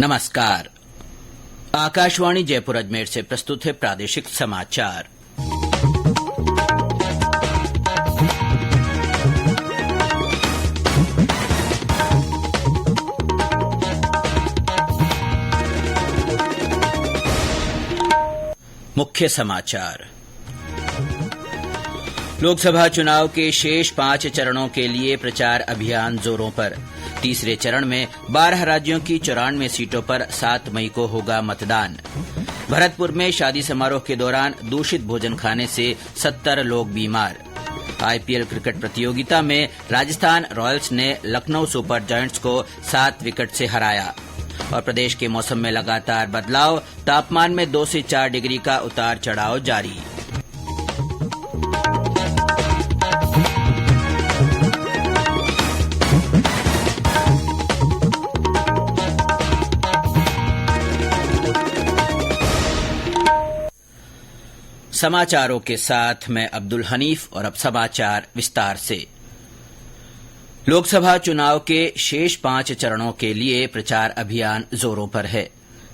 नमस्कार। आकाशवाणी जयपुर अजमेर से प्रस्तुत है प्रादेशिक समाचार। मुख्य समाचार। लोकसभा चुनाव के शेष 5 चरणों के लिए प्रचार अभियान जोरों पर। तीसरे चरण में 12 राज्यों की 94 सीटों पर 7 मई को होगा मतदान। भरतपुर में शादी समारोह के दौरान दूषित भोजन खाने से 70 लोग बीमार। आईपीएल क्रिकेट प्रतियोगिता में राजस्थान रॉयल्स ने लखनऊ सुपर जायंट्स को 7 विकेट से हराया। और प्रदेश के मौसम में लगातार बदलाव, तापमान में 2 से 4 डिग्री का उतार चढ़ाव जारी। समाचारों के साथ मैं अब्दुल हनीफ और अब समाचार विस्तार से। लोकसभा चुनाव के शेष 5 चरणों के लिए प्रचार अभियान जोरों पर है।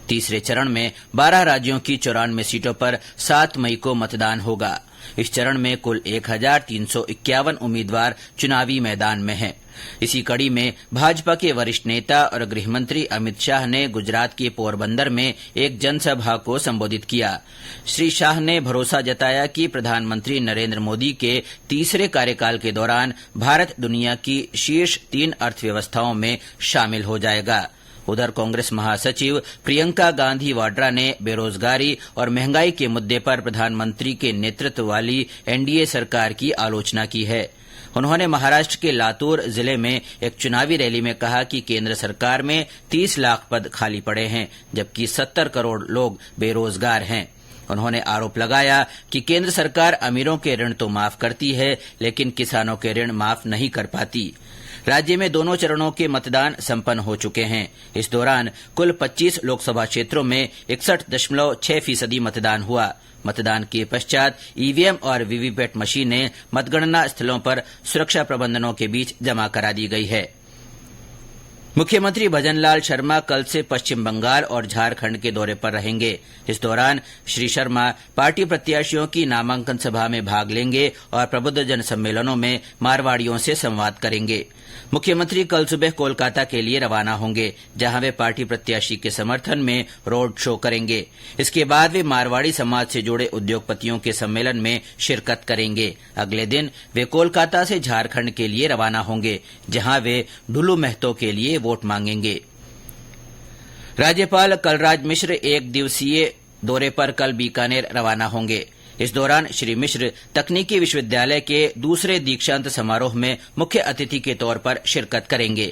तीसरे चरण में 12 राज्यों की 94 सीटों पर 7 मई को मतदान होगा। इस चरण में कुल 1351 उम्मीदवार चुनावी मैदान में हैं। इसी कड़ी में भाजपा के वरिष्ठ नेता और गृहमंत्री अमित शाह ने गुजरात के पोरबंदर में एक जनसभा को संबोधित किया। श्री शाह ने भरोसा जताया कि प्रधानमंत्री नरेंद्र मोदी के तीसरे कार्यकाल के दौरान भारत दुनिया की शीर्ष 3 अर्थव्यवस्थाओं में शामिल हो जाएगा। उधर कांग्रेस महासचिव प्रियंका गांधी वाड्रा ने बेरोजगारी और महंगाई के मुद्दे पर प्रधानमंत्री के नेतृत्व वाली एनडीए सरकार की आलोचना की है। उन्होंने महाराष्ट्र के लातूर जिले में एक चुनावी रैली में कहा कि केंद्र सरकार में 30 लाख पद खाली पड़े हैं, जबकि 70 करोड़ लोग बेरोजगार हैं। उन्होंने आरोप लगाया कि केंद्र सरकार अमीरों के ऋण तो माफ करती है, लेकिन किसानों के ऋण माफ नहीं कर पाती। राज्य में दोनों चरणों के मतदान संपन्न हो चुके हैं। इस दौरान कुल 25 लोकसभा क्षेत्रों में 61.6% मतदान हुआ। मतदान के पश्चात ईवीएम और वीवीपैट मशीनें मतगणना स्थलों पर सुरक्षा प्रबंधनों के बीच जमा करा दी गई है। मुख्यमंत्री भजनलाल शर्मा कल से पश्चिम बंगाल और झारखंड के दौरे पर रहेंगे। इस दौरान श्री शर्मा पार्टी प्रत्याशियों की नामांकन सभा में भाग लेंगे और प्रबुद्धजन सम्मेलनों में मारवाड़ियों से संवाद करेंगे। मुख्यमंत्री कल सुबह कोलकाता के लिए रवाना होंगे, जहां वे पार्टी प्रत्याशी के समर्थन में रोड शो करेंगे। इसके बाद वे मारवाड़ी समाज से जुड़े उद्योगपतियों के सम्मेलन में शिरकत करेंगे। अगले दिन वे कोलकाता से झारखंड के लिए रवाना होंगे, जहां वे ढुलू महतो के लिए वोट मांगेंगे। राज्यपाल कलराज मिश्र 1 दिवसीय दौरे पर कल बीकानेर रवाना होंगे। इस दौरान श्री मिश्र तकनीकी विश्वविद्यालय के दूसरे दीक्षांत समारोह में मुख्य अतिथि के तौर पर शिरकत करेंगे।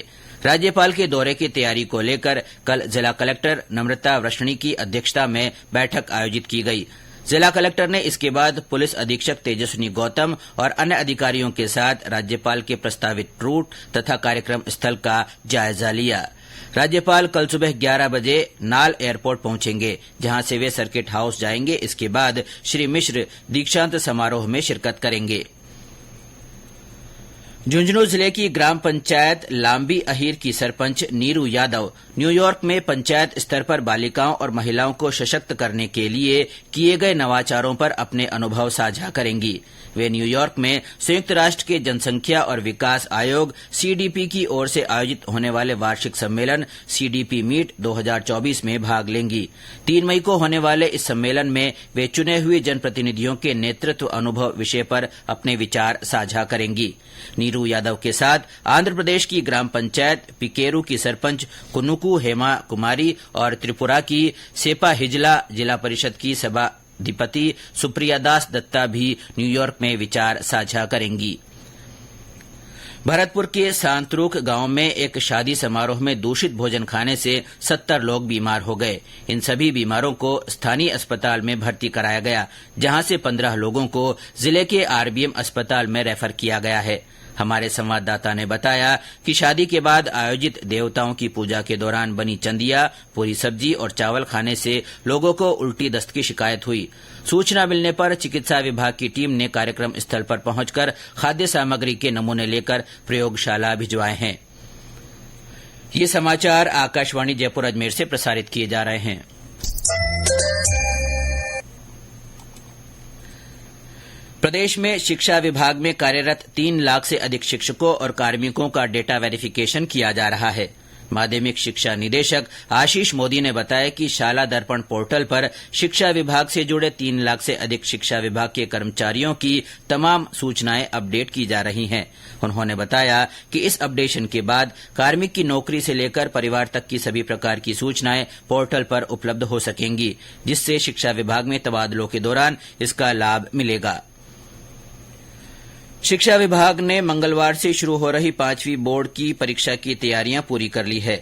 राज्यपाल के दौरे की तैयारी को लेकर कल जिला कलेक्टर नम्रता वृष्णी की अध्यक्षता में बैठक आयोजित की गई। जिला कलेक्टर ने इसके बाद पुलिस अधीक्षक तेजस्विनी गौतम और अन्य अधिकारियों के साथ राज्यपाल के प्रस्तावित रूट तथा कार्यक्रम स्थल का जायजा लिया। राज्यपाल कल सुबह 11 बजे नाल एयरपोर्ट पहुंचेंगे, जहां से वे सर्किट हाउस जाएंगे। इसके बाद श्री मिश्र दीक्षांत समारोह में शिरकत करेंगे। झुंझुनू जिले की ग्राम पंचायत लांबी अहीर की सरपंच नीरू यादव न्यूयॉर्क में पंचायत स्तर पर बालिकाओं और महिलाओं को सशक्त करने के लिए किए गए नवाचारों पर अपने अनुभव साझा करेंगी। वे न्यूयॉर्क में संयुक्त राष्ट्र के जनसंख्या और विकास आयोग सीडीपी की ओर से आयोजित होने वाले वार्षिक सम्मेलन सीडीपी मीट 2024 में भाग लेंगी। 3 मई को होने वाले इस सम्मेलन में वे चुने हुए जनप्रतिनिधियों के नेतृत्व अनुभव विषय पर अपने विचार साझा करेंगी। नीरू यादव के साथ आंध्र प्रदेश की ग्राम पंचायत पिकेरू की सरपंच कुनुकू हेमा कुमारी और त्रिपुरा की सेपा हिजला जिला परिषद की सभाधिपति सुप्रिया दास दत्ता भी न्यूयॉर्क में विचार साझा करेंगी। भरतपुर के सांतरूख गांव में एक शादी समारोह में दूषित भोजन खाने से 70 लोग बीमार हो गए। इन सभी बीमारों को स्थानीय अस्पताल में भर्ती कराया गया, जहां से 15 लोगों को जिले के आरबीएम अस्पताल में रेफर किया गया है। हमारे संवाददाता ने बताया कि शादी के बाद आयोजित देवताओं की पूजा के दौरान बनी चंदिया, पूरी सब्जी और चावल खाने से लोगों को उल्टी दस्त की शिकायत हुई। सूचना मिलने पर चिकित्सा विभाग की टीम ने कार्यक्रम स्थल पर पहुंचकर खाद्य सामग्री के नमूने लेकर प्रयोगशाला भिजवाए हैं। ये समाचार आकाशवाणी जयपुर अजमेर से प्रसारित किए जा रहे हैं। प्रदेश में शिक्षा विभाग में कार्यरत 3 लाख से अधिक शिक्षकों और कार्मिकों का डेटा वेरिफिकेशन किया जा रहा है। माध्यमिक शिक्षा निदेशक आशीष मोदी ने बताया कि शाला दर्पण पोर्टल पर शिक्षा विभाग से जुड़े 3 लाख से अधिक शिक्षा विभाग के कर्मचारियों की तमाम सूचनाएं अपडेट की जा रही हैं। उन्होंने बताया कि इस अपडेशन के बाद कार्मिक की नौकरी से लेकर परिवार तक की सभी प्रकार की सूचनाएं पोर्टल पर उपलब्ध हो सकेंगी, जिससे शिक्षा विभाग में तबादलों के दौरान इसका लाभ मिलेगा। शिक्षा विभाग ने मंगलवार से शुरू हो रही 5वीं बोर्ड की परीक्षा की तैयारियां पूरी कर ली है।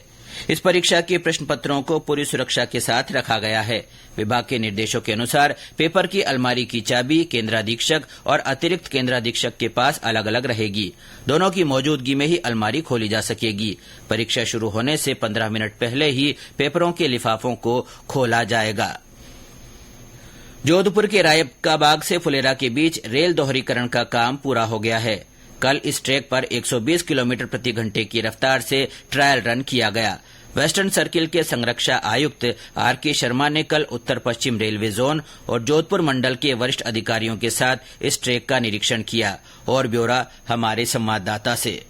इस परीक्षा के प्रश्न पत्रों को पूरी सुरक्षा के साथ रखा गया है। विभाग के निर्देशों के अनुसार पेपर की अलमारी की चाबी केंद्राधीक्षक और अतिरिक्त केंद्राधीक्षक के पास अलग अलग रहेगी। दोनों की मौजूदगी में ही अलमारी खोली जा सकेगी। परीक्षा शुरू होने से 15 मिनट पहले ही पेपरों के लिफाफों को खोला जाएगा। जोधपुर के रायकाबाग से फुलेरा के बीच रेल दोहरीकरण का काम पूरा हो गया है। कल इस ट्रैक पर 120 किलोमीटर प्रति घंटे की रफ्तार से ट्रायल रन किया गया। वेस्टर्न सर्किल के संरक्षा आयुक्त आर.के. शर्मा ने कल उत्तर पश्चिम रेलवे जोन और जोधपुर मंडल के वरिष्ठ अधिकारियों के साथ इस ट्रैक का निरीक्षण किया। और ब्यौरा हमारे संवाददाता से।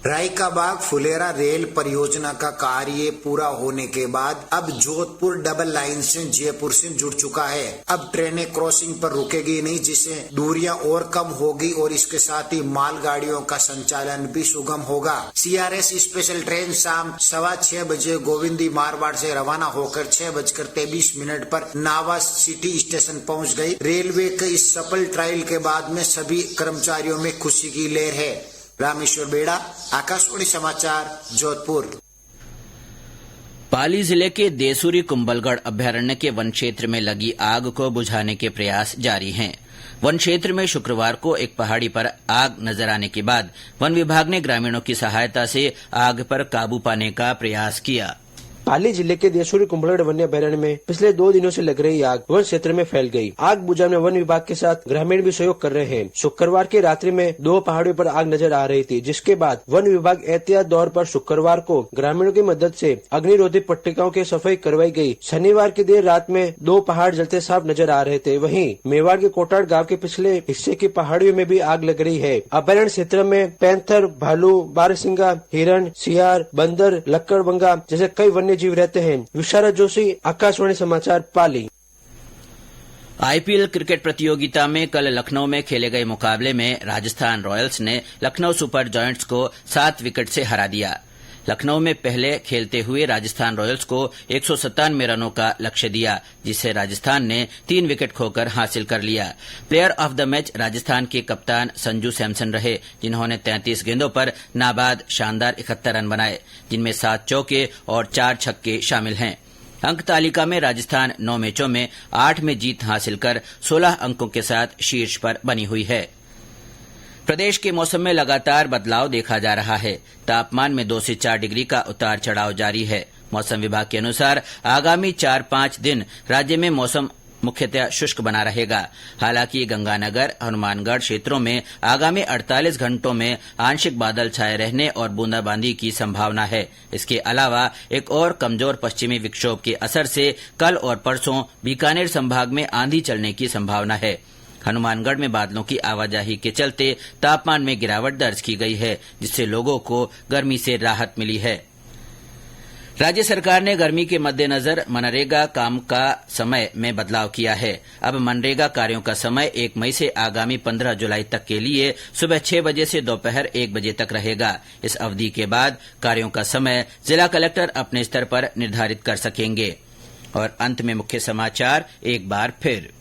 रायकाबाग फुलेरा रेल परियोजना का कार्य पूरा होने के बाद अब जोधपुर डबल लाइन से जयपुर से जुड़ चुका है। अब ट्रेनें क्रॉसिंग पर रुकेगी नहीं, जिससे दूरियां और कम होगी और इसके साथ ही मालगाड़ियों का संचालन भी सुगम होगा। CRS स्पेशल ट्रेन शाम 6:15 बजे गोविंदी मारवाड़ से रवाना होकर 6:23 पर नावा सिटी स्टेशन पहुंच गई। रेलवे के इस सफल ट्रायल के बाद में सभी कर्मचारियों में खुशी की लहर है। रामेश्वर बेड़ा, आकाशवाणी समाचार, जोधपुर। पाली जिले के देसूरी कुंभलगढ़ अभ्यारण्य के वन क्षेत्र में लगी आग को बुझाने के प्रयास जारी हैं। वन क्षेत्र में शुक्रवार को एक पहाड़ी पर आग नजर आने के बाद वन विभाग ने ग्रामीणों की सहायता से आग पर काबू पाने का प्रयास किया। पाली जिले के देसूरी कुंभलगढ़ वन्य अभ्यारण्य में पिछले 2 दिनों से लग रही आग वन क्षेत्र में फैल गई। आग बुझाने में वन विभाग के साथ ग्रामीण भी सहयोग कर रहे हैं। शुक्रवार की रात्रि में 2 पहाड़ियों पर आग नजर आ रही थी, जिसके बाद वन विभाग एहतियात तौर पर शुक्रवार को ग्रामीणों की मदद से अग्निरोधी पट्टिकाओं की सफाई करवाई गई। शनिवार की देर रात में 2 पहाड़ जलते साफ नजर आ रहे थे। वहीं मेवाड़ के कोटाड़ गाँव के पिछले हिस्से की पहाड़ियों में भी आग लग रही है। अभ्यारण्य क्षेत्र में पैंथर, भालू, बारहसिंगा, हिरण, सियार, बंदर, लक्कड़बंगा जैसे कई वन्य जीव रहते हैं। विशारद जोशी, आकाशवाणी समाचार, पाली। IPL क्रिकेट प्रतियोगिता में कल लखनऊ में खेले गए मुकाबले में राजस्थान रॉयल्स ने लखनऊ सुपर जायंट्स को 7 विकेट से हरा दिया। लखनऊ में पहले खेलते हुए राजस्थान रॉयल्स को 197 रनों का लक्ष्य दिया, जिसे राजस्थान ने 3 विकेट खोकर हासिल कर लिया। Player of the match Rajasthan के कप्तान संजू सैमसन रहे, जिन्होंने 33 गेंदों पर नाबाद शानदार 71 रन बनाए, जिनमें 7 चौके और 4 छक्के शामिल हैं। अंक तालिका में राजस्थान 9 मैचों में 8 में जीत हासिल कर 16 अंकों के साथ शीर्ष पर बनी हुई है। प्रदेश के मौसम में लगातार बदलाव देखा जा रहा है। तापमान में 2 से 4 डिग्री का उतार चढ़ाव जारी है। मौसम विभाग के अनुसार आगामी 4-5 दिन राज्य में मौसम मुख्यतः शुष्क बना रहेगा। हालांकि गंगानगर, हनुमानगढ़ क्षेत्रों में आगामी 48 घंटों में आंशिक बादल छाए रहने और बूंदाबांदी की संभावना है। इसके अलावा एक और कमजोर पश्चिमी विक्षोभ के असर से कल और परसों बीकानेर संभाग में आंधी चलने की संभावना है। हनुमानगढ़ में बादलों की आवाजाही के चलते तापमान में गिरावट दर्ज की गई है, जिससे लोगों को गर्मी से राहत मिली है। राज्य सरकार ने गर्मी के मद्देनजर मनरेगा काम का समय में बदलाव किया है। अब मनरेगा कार्यों का समय 1 मई से आगामी 15 जुलाई तक के लिए सुबह 6 बजे से दोपहर 1 बजे तक रहेगा। इस अवधि के बाद कार्यों का समय जिला कलेक्टर अपने स्तर पर निर्धारित कर सकेंगे। और अंत में मुख्य समाचार एक बार फिर।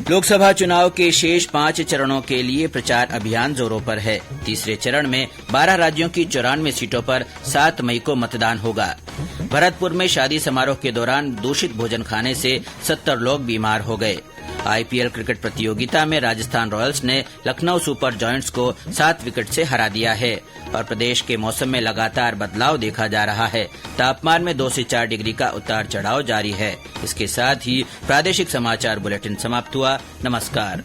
लोकसभा चुनाव के शेष 5 चरणों के लिए प्रचार अभियान जोरों पर है। तीसरे चरण में 12 राज्यों की 94 सीटों पर 7 मई को मतदान होगा। भरतपुर में शादी समारोह के दौरान दूषित भोजन खाने से 70 लोग बीमार हो गए। IPL क्रिकेट प्रतियोगिता में राजस्थान रॉयल्स ने लखनऊ सुपर जायंट्स को 7 विकेट से हरा दिया है। और प्रदेश के मौसम में लगातार बदलाव देखा जा रहा है। तापमान में 2 से 4 डिग्री का उतार चढ़ाव जारी है। इसके साथ ही प्रादेशिक समाचार बुलेटिन समाप्त हुआ। नमस्कार।